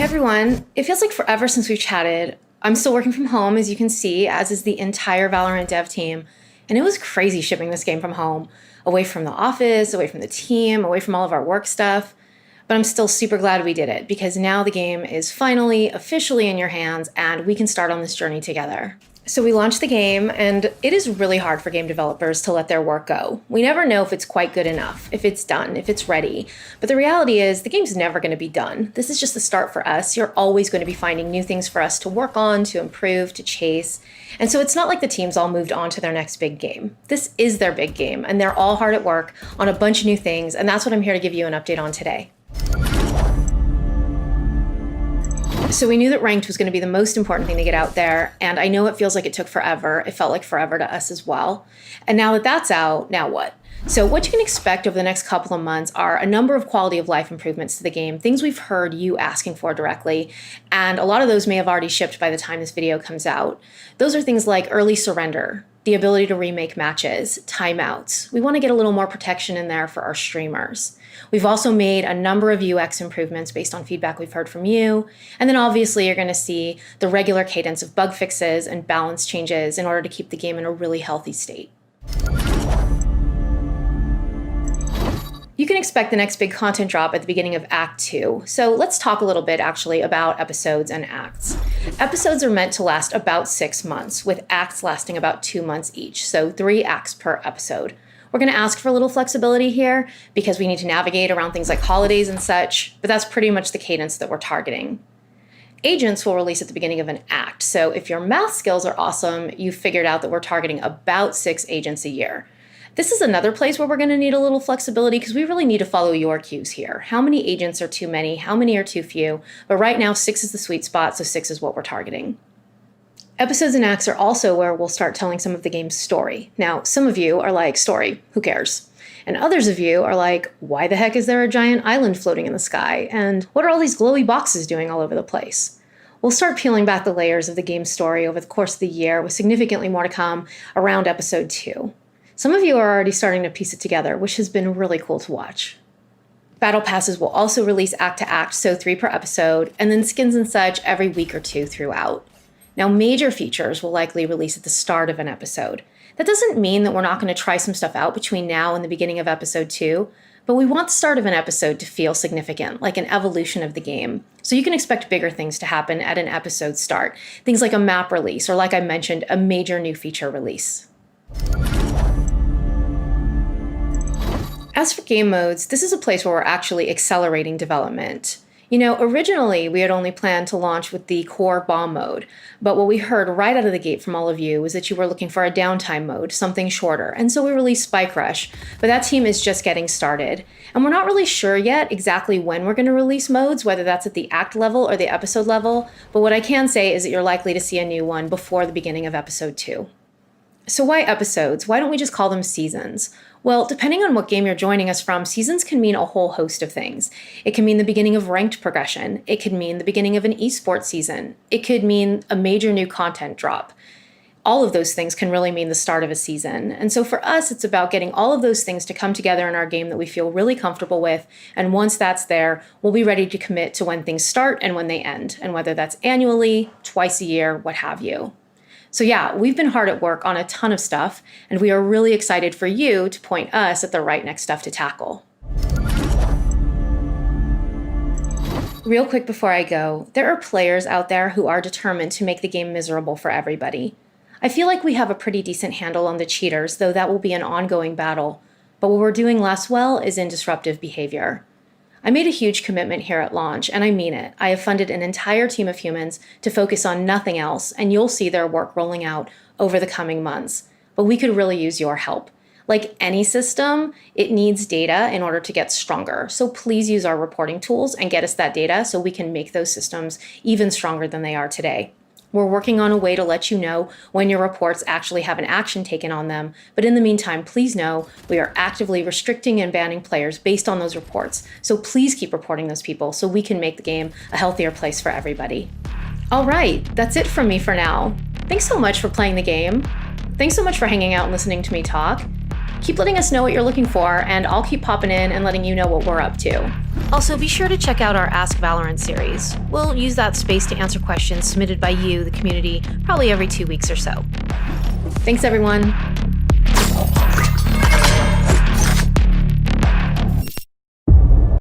Hey everyone, it feels like forever since we've chatted. I'm still working from home, as you can see, as is the entire Valorant Dev team. And it was crazy shipping this game from home, away from the office, away from the team, away from all of our work stuff. But I'm still super glad we did it, because now the game is finally officially in your hands and we can start on this journey together. So we launched the game, and it is really hard for game developers to let their work go. We never know if it's quite good enough, if it's done, if it's ready. But the reality is the game's never going to be done. This is just the start for us. You're always going to be finding new things for us to work on, to improve, to chase. And so it's not like the teams all moved on to their next big game. This is their big game, and they're all hard at work on a bunch of new things, and that's what I'm here to give you an update on today. So we knew that ranked was going to be the most important thing to get out there, and I know it feels like it took forever. It felt like forever to us as well. And now that that's out, now what? So what you can expect over the next couple of months are a number of quality of life improvements to the game, things we've heard you asking for directly, and a lot of those may have already shipped by the time this video comes out. Those are things like early surrender, the ability to remake matches, timeouts. We want to get a little more protection in there for our streamers. We've also made a number of UX improvements based on feedback we've heard from you. And then obviously you're going to see the regular cadence of bug fixes and balance changes in order to keep the game in a really healthy state. You can expect the next big content drop at the beginning of Act 2. So let's talk a little bit actually about episodes and acts. Episodes are meant to last about 6 months, with acts lasting about 2 months each, so 3 acts per episode. We're going to ask for a little flexibility here because we need to navigate around things like holidays and such, but that's pretty much the cadence that we're targeting. Agents will release at the beginning of an act, so if your math skills are awesome, you've figured out that we're targeting about 6 agents a year. This is another place where we're going to need a little flexibility because we really need to follow your cues here. How many agents are too many? How many are too few? But right now, 6 is the sweet spot, so 6 is what we're targeting. Episodes and acts are also where we'll start telling some of the game's story. Now, some of you are like, story, who cares? And others of you are like, why the heck is there a giant island floating in the sky? And what are all these glowy boxes doing all over the place? We'll start peeling back the layers of the game's story over the course of the year, with significantly more to come around episode 2. Some of you are already starting to piece it together, which has been really cool to watch. Battle passes will also release act to act, so 3 per episode, and then skins and such every week or 2 throughout. Now, major features will likely release at the start of an episode. That doesn't mean that we're not going to try some stuff out between now and the beginning of episode 2, but we want the start of an episode to feel significant, like an evolution of the game. So you can expect bigger things to happen at an episode start, things like a map release, or like I mentioned, a major new feature release. As for game modes, this is a place where we're actually accelerating development. You know, originally we had only planned to launch with the core bomb mode, but what we heard right out of the gate from all of you was that you were looking for a downtime mode, something shorter, and so we released Spike Rush, but that team is just getting started. And we're not really sure yet exactly when we're going to release modes, whether that's at the act level or the episode level, but what I can say is that you're likely to see a new one before the beginning of episode 2. So why episodes? Why don't we just call them seasons? Well, depending on what game you're joining us from, seasons can mean a whole host of things. It can mean the beginning of ranked progression. It could mean the beginning of an esports season. It could mean a major new content drop. All of those things can really mean the start of a season. And so for us, it's about getting all of those things to come together in our game that we feel really comfortable with. And once that's there, we'll be ready to commit to when things start and when they end, and whether that's annually, twice a year, what have you. So yeah, we've been hard at work on a ton of stuff, and we are really excited for you to point us at the right next stuff to tackle. Real quick before I go, there are players out there who are determined to make the game miserable for everybody. I feel like we have a pretty decent handle on the cheaters, though that will be an ongoing battle. But what we're doing less well is in disruptive behavior. I made a huge commitment here at launch, and I mean it. I have funded an entire team of humans to focus on nothing else, and you'll see their work rolling out over the coming months. But we could really use your help. Like any system, it needs data in order to get stronger. So please use our reporting tools and get us that data so we can make those systems even stronger than they are today. We're working on a way to let you know when your reports actually have an action taken on them, but in the meantime, please know we are actively restricting and banning players based on those reports, so please keep reporting those people so we can make the game a healthier place for everybody. All right, that's it from me for now. Thanks so much for playing the game. Thanks so much for hanging out and listening to me talk. Keep letting us know what you're looking for, and I'll keep popping in and letting you know what we're up to. Also, be sure to check out our Ask Valorant series. We'll use that space to answer questions submitted by you, the community, probably every 2 weeks or so. Thanks, everyone.